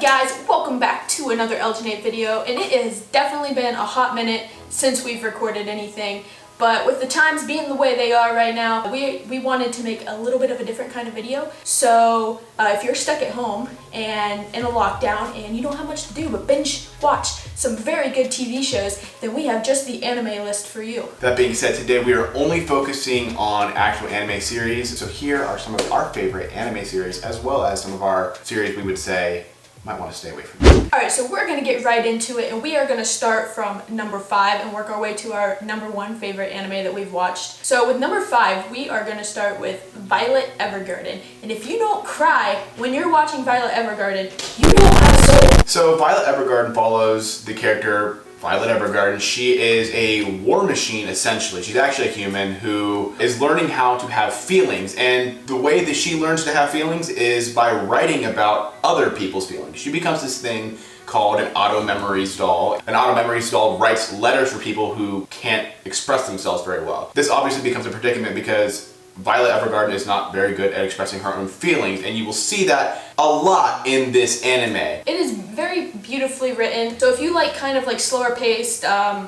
guys, welcome back to another Elgato video, and it has definitely been a hot minute since we've recorded anything, but with the times being the way they are right now, we wanted to make a little bit of a different kind of video. So if you're stuck at home and in a lockdown and you don't have much to do but binge watch some very good TV shows, then we have just the anime list for you. That being said, today we are only focusing on actual anime series. So here are some of our favorite anime series, as well as some of our series we would say might want to stay away from. Alright, so we're going to get right into it, and we are going to start from number 5 and work our way to our number 1 favorite anime that we've watched. So with number 5, we are going to start with Violet Evergarden. And if you don't cry when you're watching Violet Evergarden, you don't have a soul. So Violet Evergarden follows the character Violet Evergarden. She is a war machine, essentially. She's actually a human who is learning how to have feelings, and the way that she learns to have feelings is by writing about other people's feelings. She becomes this thing called an auto memories doll. An auto memories doll writes letters for people who can't express themselves very well. This obviously becomes a predicament because Violet Evergarden is not very good at expressing her own feelings, and you will see that a lot in this anime. It is very beautifully written, so if you like kind of like slower paced,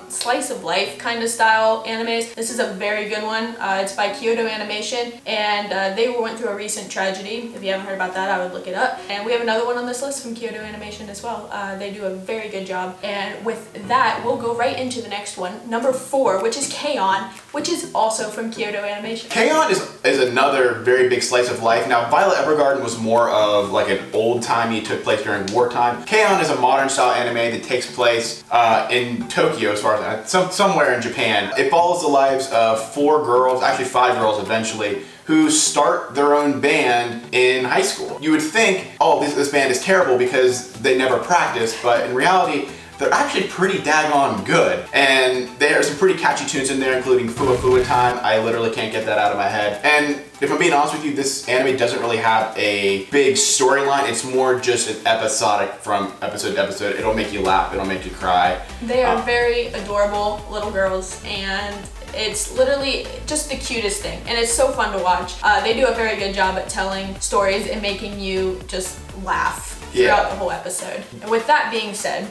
slice of life kind of style animes, this is a very good one. It's by Kyoto Animation, and they went through a recent tragedy. If you haven't heard about that, I would look it up. And we have another one on this list from Kyoto Animation as well. They do a very good job. And with that, we'll go right into the next one, number 4, which is K-On!, which is also from Kyoto Animation. K-On! is another very big slice of life. Now, Violet Evergarden was more of like an old-timey, took place during wartime. K-On! Is a modern style anime that takes place in Tokyo, as far as somewhere in Japan. It follows the lives of 4 girls, actually 5 girls eventually, who start their own band in high school. You would think, oh, this band is terrible because they never practice, but in reality, they're actually pretty daggone good. And there are some pretty catchy tunes in there, including Fua Fua Time. I literally can't get that out of my head. And if I'm being honest with you, this anime doesn't really have a big storyline. It's more just an episodic from episode to episode. It'll make you laugh, it'll make you cry. They are very adorable little girls, and it's literally just the cutest thing, and it's so fun to watch. They do a very good job at telling stories and making you just laugh throughout the whole episode. And with that being said,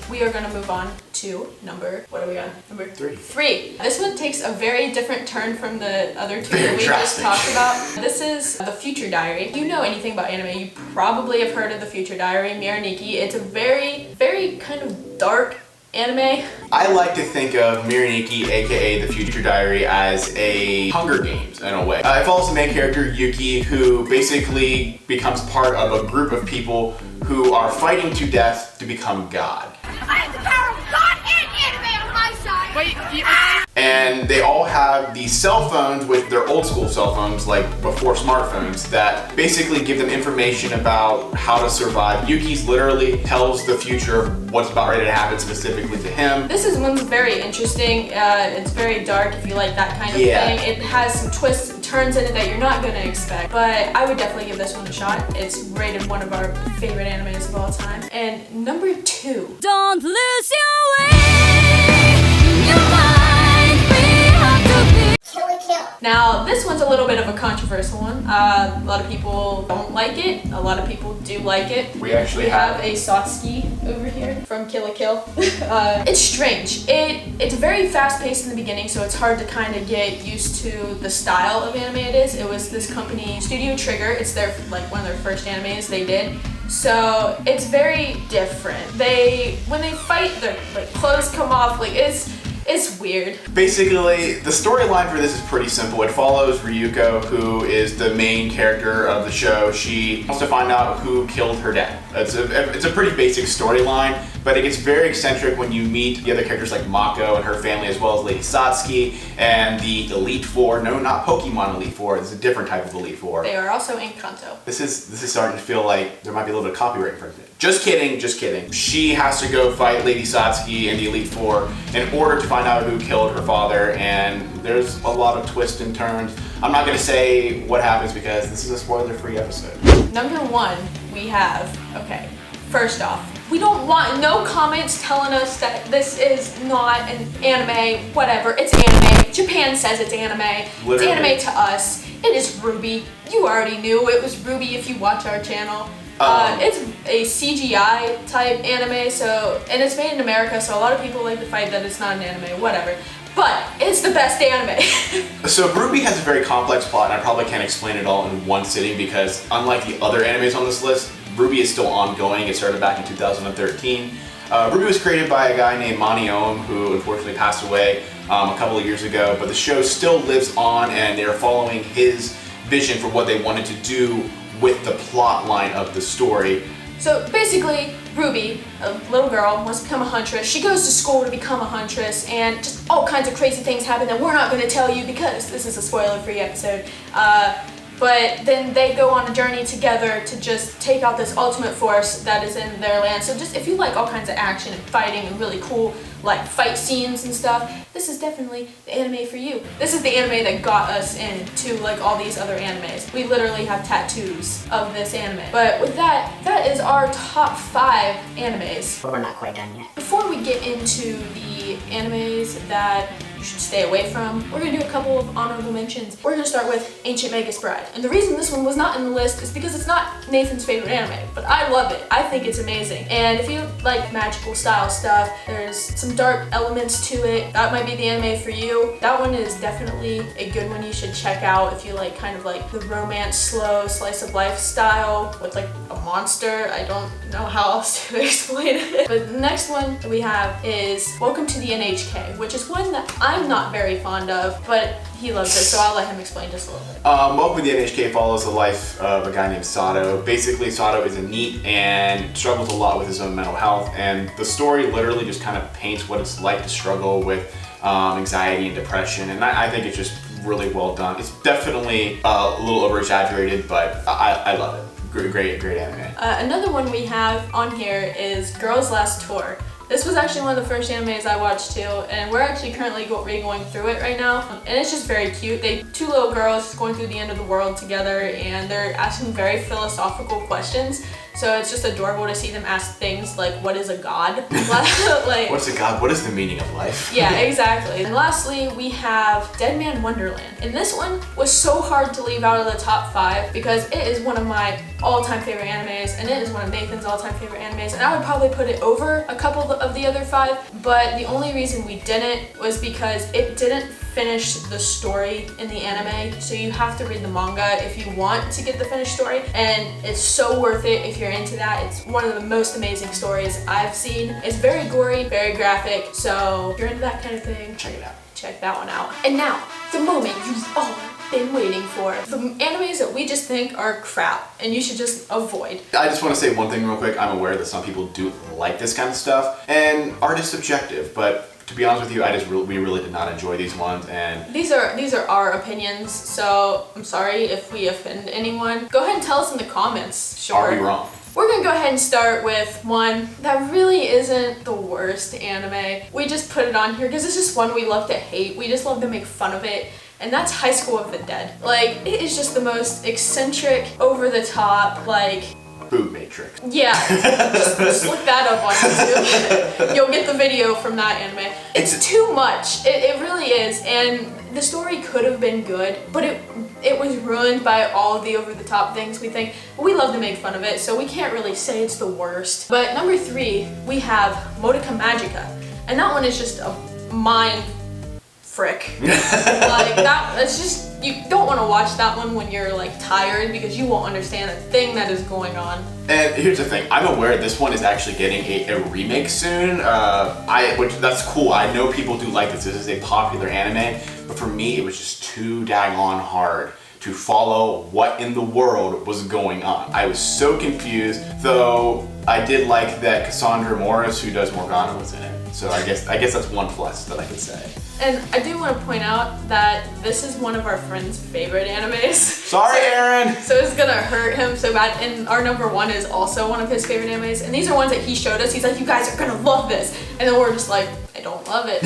we are going to move on to number 3. This one takes a very different turn from the other 2 that we just talked about. This is The Future Diary. If you know anything about anime, you probably have heard of The Future Diary, Miraniki. It's a very, very kind of dark anime. I like to think of Miraniki, aka The Future Diary, as a Hunger Games in a way. It follows the main character, Yuki, who basically becomes part of a group of people who are fighting to death to become God. I have the power of God and anime on my side! Wait, and they all have these cell phones with their old school cell phones, like before smartphones, that basically give them information about how to survive. Yuki's literally tells the future of what's about ready to happen specifically to him. This one's very interesting. It's very dark if you like that kind of thing. It has some twists and turns in it that you're not going to expect, but I would definitely give this one a shot. It's rated one of our favorite animes of all time. And number 2. Don't lose your way, your mind, we have to be. Now, this one's a little bit of a controversial one. A lot of people don't like it. A lot of people do like it. We actually have a Satsuki over here from Kill la Kill. It's strange. It's very fast-paced in the beginning, so it's hard to kind of get used to the style of anime it is. It was this company, Studio Trigger. It's their one of their first animes they did. So it's very different. When they fight, their clothes come off. It's weird. Basically, the storyline for this is pretty simple. It follows Ryuko, who is the main character of the show. She wants to find out who killed her dad. It's a pretty basic storyline, but it gets very eccentric when you meet the other characters like Mako and her family, as well as Lady Satsuki and the Elite Four. No, not Pokemon Elite Four. This is a different type of Elite Four. They are also in Kanto. This is starting to feel like there might be a little bit of copyright infringement. Just kidding, just kidding. She has to go fight Lady Satsuki and the Elite Four in order to find out who killed her father, and there's a lot of twists and turns. I'm not going to say what happens because this is a spoiler-free episode. Number 1, we have, first off, we don't want no comments telling us that this is not an anime, whatever. It's anime. Japan says it's anime. Literally. It's anime to us. It is Ruby. You already knew it was Ruby if you watch our channel. It's a CGI type anime, and it's made in America, so a lot of people like to fight that it's not an anime, whatever. But it's the best anime. So RWBY has a very complex plot, and I probably can't explain it all in one sitting because unlike the other animes on this list, RWBY is still ongoing. It started back in 2013. RWBY was created by a guy named Mani Ohm, who unfortunately passed away a couple of years ago, but the show still lives on, and they're following his vision for what they wanted to do with the plot line of the story. So basically, Ruby, a little girl, wants to become a huntress. She goes to school to become a huntress, and just all kinds of crazy things happen that we're not going to tell you because this is a spoiler-free episode. But then they go on a journey together to just take out this ultimate force that is in their land. So just if you like all kinds of action and fighting and really cool like fight scenes and stuff, this is definitely the anime for you. This is the anime that got us into like all these other animes. We literally have tattoos of this anime. But with that is our top 5 animes. But we're not quite done yet. Before we get into the animes that you should stay away from, we're gonna do a couple of honorable mentions. We're gonna start with Ancient Magus Bride. And the reason this one was not in the list is because it's not Nathan's favorite anime, but I love it. I think it's amazing. And if you like magical style stuff, there's some dark elements to it. That might be the anime for you. That one is definitely a good one you should check out if you like kind of like the romance, slow, slice of life style with like a monster. I don't know how else to explain it. But the next one that we have is Welcome to the NHK, which is one that I'm not very fond of, but he loves it, so I'll let him explain just a little bit. Welcome to the NHK follows the life of a guy named Sato. Basically, Sato is a NEET and struggles a lot with his own mental health, and the story literally just kind of paints what it's like to struggle with anxiety and depression, and I think it's just really well done. It's definitely a little over-exaggerated, but I love it. Great anime. Another one we have on here is Girls Last Tour. This was actually one of the first animes I watched too, and we're actually currently going through it right now, and it's just very cute. Two little girls going through the end of the world together, and they're asking very philosophical questions. So it's just adorable to see them ask things like, what is a god? Like, what's a god? What is the meaning of life? Yeah, exactly. And lastly, we have Dead Man Wonderland. And this one was so hard to leave out of the top 5 because it is one of my all-time favorite animes, and it is one of Nathan's all-time favorite animes, and I would probably put it over a couple of the other 5, but the only reason we didn't was because it didn't finish the story in the anime, so you have to read the manga if you want to get the finished story, and it's so worth it if you're into that. It's one of the most amazing stories I've seen. It's very gory, very graphic, so if you're into that kind of thing, check it out. Check that one out. And now, the moment you've all been waiting for. The animes that we just think are crap and you should just avoid. I just want to say one thing real quick. I'm aware that some people do like this kind of stuff, and art is subjective, but to be honest with you, we really did not enjoy these ones, and these are our opinions, so I'm sorry if we offend anyone. Go ahead and tell us in the comments. Sure. Are we wrong? We're gonna go ahead and start with one that really isn't the worst anime. We just put it on here because it's just one we love to hate. We just love to make fun of it, and that's High School of the Dead. Like, it is just the most eccentric, over the top, like, Boob Matrix. yeah, just look that up on YouTube. You'll get the video from that anime. It's too much. It really is, and the story could have been good, but it was ruined by all of the over-the-top things we think. We love to make fun of it, so we can't really say it's the worst. But number 3, we have Modica Magica, and that one is just a mind frick. Like, that's just, you don't want to watch that one when you're like tired because you won't understand a thing that is going on. And here's the thing, I'm aware this one is actually getting a remake soon, which that's cool. I know people do like this. This is a popular anime, but for me it was just too daggone hard to follow what in the world was going on. I was so confused, though I did like that Cassandra Morris, who does Morgana, was in it. So I guess that's one plus that I could say. And I do want to point out that this is one of our friend's favorite animes. Sorry, Aaron! So it's gonna hurt him so bad. And our number 1 is also one of his favorite animes. And these are ones that he showed us. He's like, you guys are gonna love this. And then we're just like, I don't love it.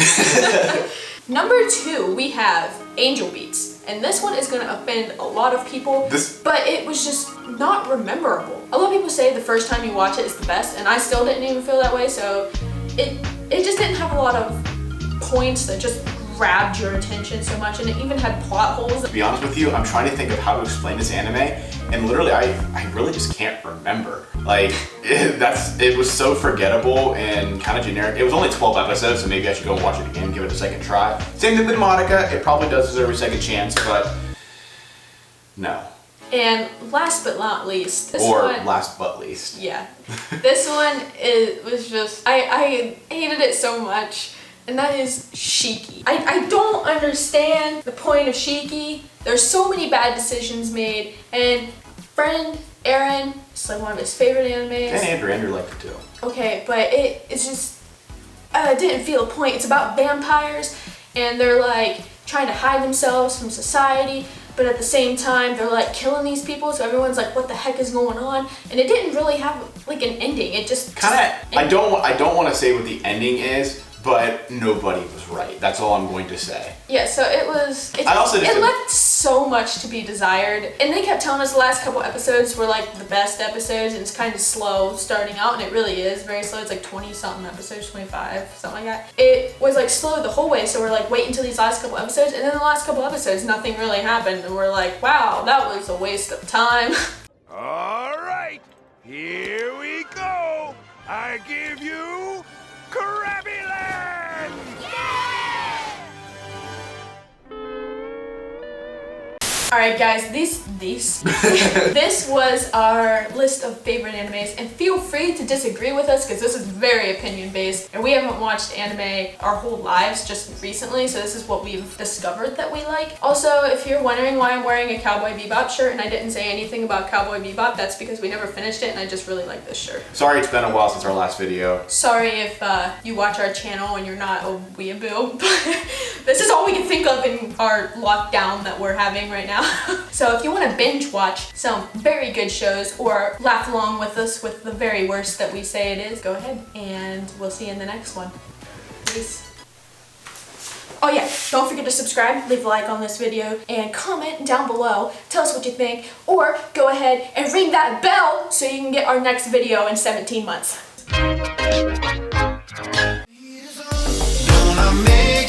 Number 2, we have Angel Beats. And this one is gonna offend a lot of people, but it was just not rememberable. A lot of people say the first time you watch it is the best, and I still didn't even feel that way, so it just didn't have a lot of points that just grabbed your attention so much, and it even had plot holes. To be honest with you, I'm trying to think of how to explain this anime, and literally I really just can't remember. Like, it was so forgettable and kind of generic. It was only 12 episodes, so maybe I should go and watch it again, give it a second try. Same thing with Monica, it probably does deserve a second chance, but no. And last but not least, last but least. Yeah. This one was just, I hated it so much, and that is Chiki. I don't understand the point of Chiki. There's so many bad decisions made, and friend Aaron, it's like one of his favorite animes. And Andrew liked it too. Okay, but it's just, didn't feel a point. It's about vampires, and they're like trying to hide themselves from society, but at the same time they're like killing these people, so everyone's like, what the heck is going on? And it didn't really have like an ending. It just kind of, I don't want to say what the ending is, but nobody was right. That's all I'm going to say. Yeah, so it left so much to be desired, and they kept telling us the last couple episodes were like the best episodes, and it's kind of slow starting out, and it really is very slow. It's like 20 something episodes, 25, something like that. It was like slow the whole way, so we're like, wait until these last couple episodes, and then the last couple episodes nothing really happened, and we're like, wow, that was a waste of time. All right, here we go. I give you Krabby Land! Alright guys, this was our list of favorite animes, and feel free to disagree with us because this is very opinion based, and we haven't watched anime our whole lives, just recently, so this is what we've discovered that we like. Also, if you're wondering why I'm wearing a Cowboy Bebop shirt and I didn't say anything about Cowboy Bebop, that's because we never finished it and I just really like this shirt. Sorry it's been a while since our last video. Sorry if you watch our channel and you're not a weeaboo, but this is all we can think of in our lockdown that we're having right now. So if you want to binge watch some very good shows or laugh along with us with the very worst that we say it is, go ahead, and we'll see you in the next one. Peace. Oh yeah, don't forget to subscribe, leave a like on this video, and comment down below. Tell us what you think, or go ahead and ring that bell so you can get our next video in 17 months. Gonna make